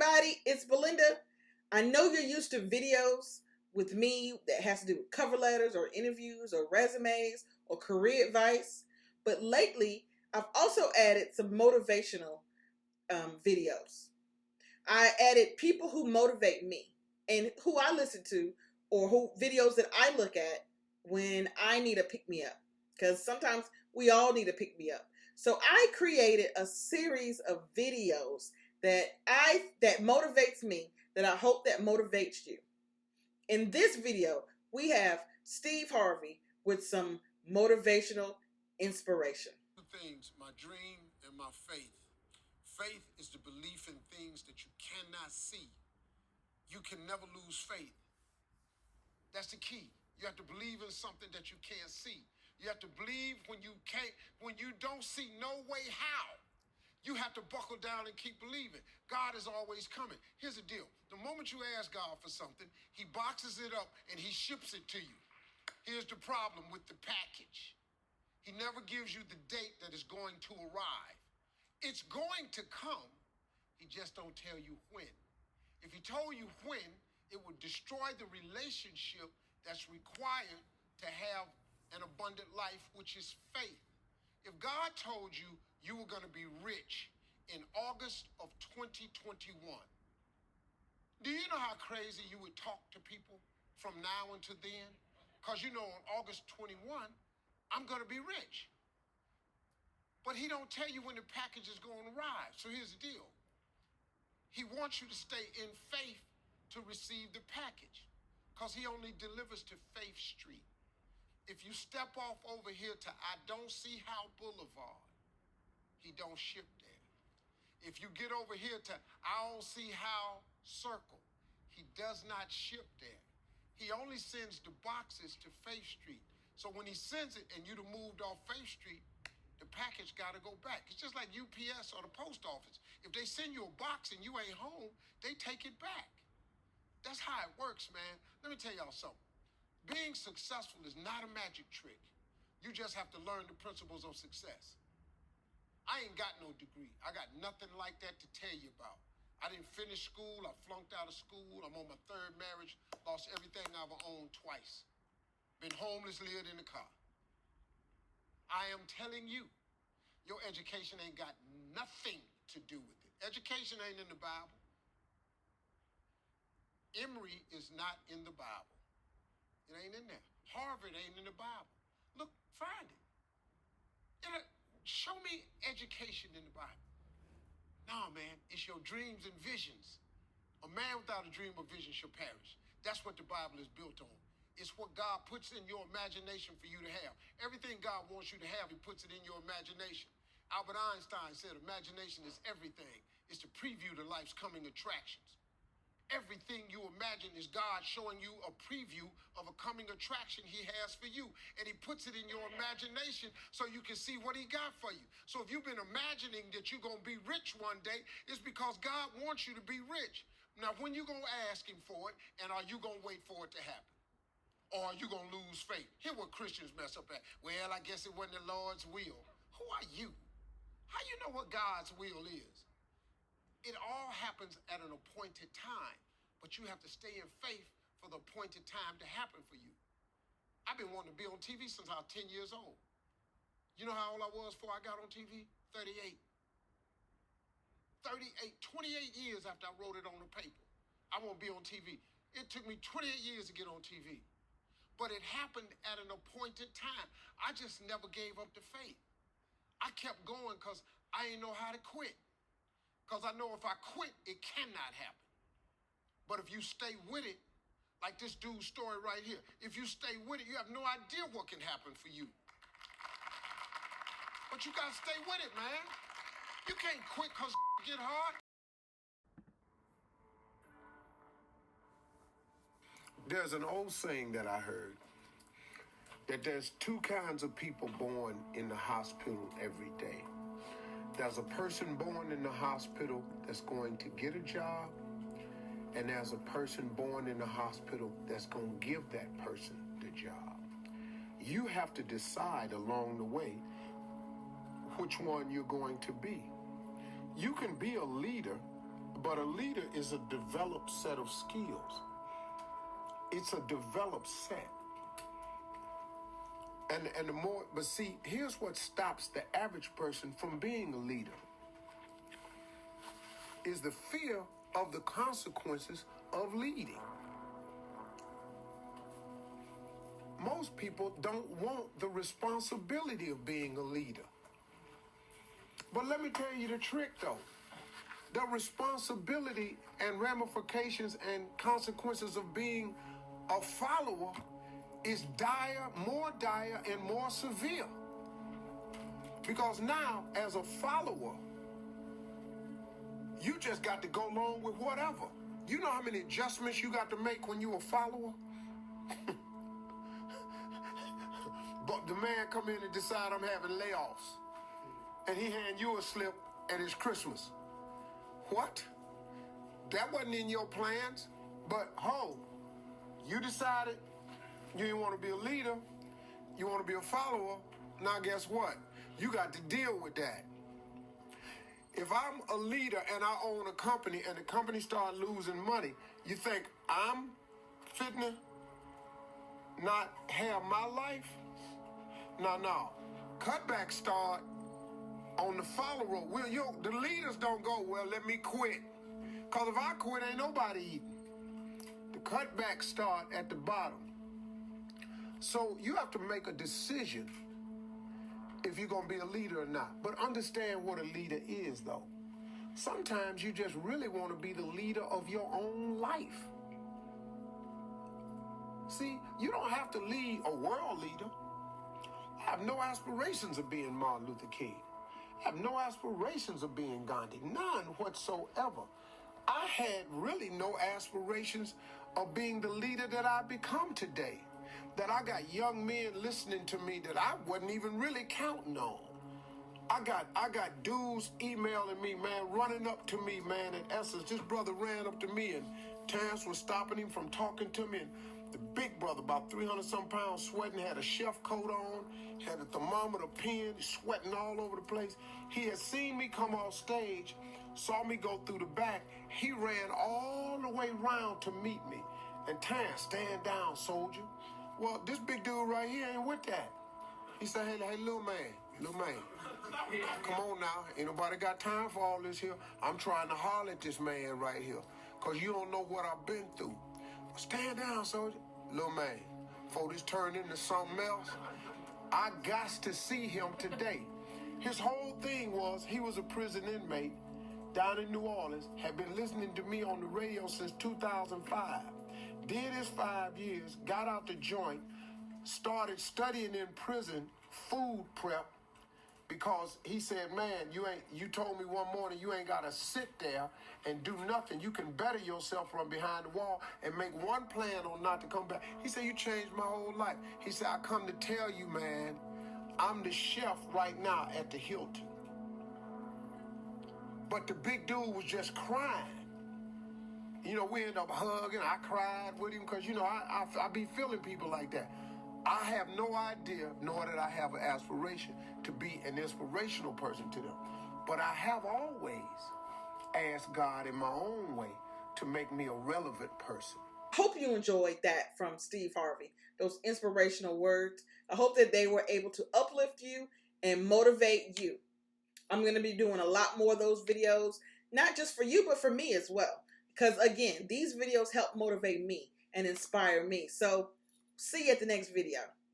everybody, it's Belinda. I know you're used to videos with me that has to do with cover letters or interviews or resumes or career advice, but lately I've also added some motivational videos. I added people who motivate me and who I listen to, or who videos that I look at when I need a pick me up, because sometimes we all need a pick me up. So I created a series of videos that motivates me, that I hope that motivates you. In this video, we have Steve Harvey with some motivational inspiration. Two things, my dream and my faith. Faith is the belief in things that you cannot see. You can never lose faith. That's the key. You have to believe in something that you can't see. You have to believe when you don't see no way how. You have to buckle down and keep believing. God is always coming. Here's the deal. The moment you ask God for something, he boxes it up and he ships it to you. Here's the problem with the package. He never gives you the date that it's going to arrive. It's going to come. He just don't tell you when. If he told you when, it would destroy the relationship that's required to have an abundant life, which is faith. If God told you you were going to be rich in August of 2021, do you know how crazy you would talk to people from now until then? Because you know on August 21, I'm going to be rich. But he don't tell you when the package is going to arrive. So here's the deal. He wants you to stay in faith to receive the package, because he only delivers to Faith Street. If you step off over here to I Don't See How Boulevard, he don't ship there. If you get over here to I Don't See How Circle, he does not ship there. He only sends the boxes to Faith Street. So when he sends it and you'd have moved off Faith Street, the package got to go back. It's just like UPS or the post office. If they send you a box and you ain't home, they take it back. That's how it works, man. Let me tell y'all something. Being successful is not a magic trick. You just have to learn the principles of success. I ain't got no degree. I got nothing like that to tell you about. I didn't finish school. I flunked out of school. I'm on my third marriage. Lost everything I ever owned twice. Been homeless, lived in the car. I am telling you, your education ain't got nothing to do with it. Education ain't in the Bible. Emory is not in the Bible. It ain't in there. Harvard ain't in the Bible. Look, find it. Show me education in the Bible. No, man, it's your dreams and visions. A man without a dream or vision shall perish. That's what the Bible is built on. It's what God puts in your imagination for you to have. Everything God wants you to have, he puts it in your imagination. Albert Einstein said imagination is everything. It's the preview to life's coming attractions. Everything you imagine is God showing you a preview of a coming attraction he has for you. And he puts it in your imagination so you can see what he got for you. So if you've been imagining that you're going to be rich one day, it's because God wants you to be rich. Now, when you going to ask him for it, and are you going to wait for it to happen? Or are you going to lose faith? Here's what Christians mess up at. Well, I guess it wasn't the Lord's will. Who are you? How you know what God's will is? It all happens at an appointed time, but you have to stay in faith for the appointed time to happen for you. I've been wanting to be on TV since I was 10 years old. You know how old I was before I got on TV? 38. 28 years after I wrote it on the paper. I want to be on TV. It took me 28 years to get on TV. But it happened at an appointed time. I just never gave up the faith. I kept going because I didn't know how to quit. Because I know if I quit, it cannot happen. But if you stay with it, like this dude's story right here, if you stay with it, you have no idea what can happen for you. But you got to stay with it, man. You can't quit because get hard. There's an old saying that I heard, that there's two kinds of people born in the hospital every day. There's a person born in the hospital that's going to get a job, and there's a person born in the hospital that's going to give that person the job. You have to decide along the way which one you're going to be. You can be a leader, But a leader is a developed set of skills. It's a developed set. And the more, but see, here's what stops the average person from being a leader is the fear of the consequences of leading. Most people don't want the responsibility of being a leader. But let me tell you the trick though. The responsibility and ramifications and consequences of being a follower is more dire and more severe. Because now, as a follower, you just got to go along with whatever. You know how many adjustments you got to make when you're a follower? But the man come in and decide I'm having layoffs, and he hand you a slip and it's Christmas. What? That wasn't in your plans, but you decided you didn't want to be a leader, you want to be a follower. Now guess what? You got to deal with that. If I'm a leader and I own a company and the company start losing money, you think I'm fitting to not have my life? No. Cutbacks start on the follower. The leaders don't go, well, let me quit. Because if I quit, ain't nobody eating. The cutbacks start at the bottom. So you have to make a decision if you're going to be a leader or not. But understand what a leader is, though. Sometimes you just really want to be the leader of your own life. See, you don't have to lead a world leader. I have no aspirations of being Martin Luther King. I have no aspirations of being Gandhi. None whatsoever. I had really no aspirations of being the leader that I've become today. That I got young men listening to me that I wasn't even really counting on. I got dudes emailing me, man, running up to me, man. In essence, this brother ran up to me and Terrence was stopping him from talking to me. And the big brother, about 300-some pounds, sweating, had a chef coat on, had a thermometer pen, sweating all over the place. He had seen me come off stage, saw me go through the back. He ran all the way around to meet me. And Terrence, stand down, soldier. Well, this big dude right here ain't with that. He said, hey, little man, come on now. Ain't nobody got time for all this here. I'm trying to holler at this man right here, because you don't know what I've been through. Stand down, soldier. Little man, before this turned into something else, I got to see him today. His whole thing was he was a prison inmate down in New Orleans, had been listening to me on the radio since 2005. Did his 5 years, got out the joint, started studying in prison food prep, because he said, man, you told me one morning you ain't got to sit there and do nothing. You can better yourself from behind the wall and make one plan on not to come back. He said, you changed my whole life. He said, I come to tell you, man, I'm the chef right now at the Hilton. But the big dude was just crying. You know, we end up hugging. I cried with him because, you know, I be feeling people like that. I have no idea, nor did I have an aspiration to be an inspirational person to them. But I have always asked God in my own way to make me a relevant person. I hope you enjoyed that from Steve Harvey, those inspirational words. I hope that they were able to uplift you and motivate you. I'm going to be doing a lot more of those videos, not just for you, but for me as well. Because again, these videos help motivate me and inspire me. So see you at the next video.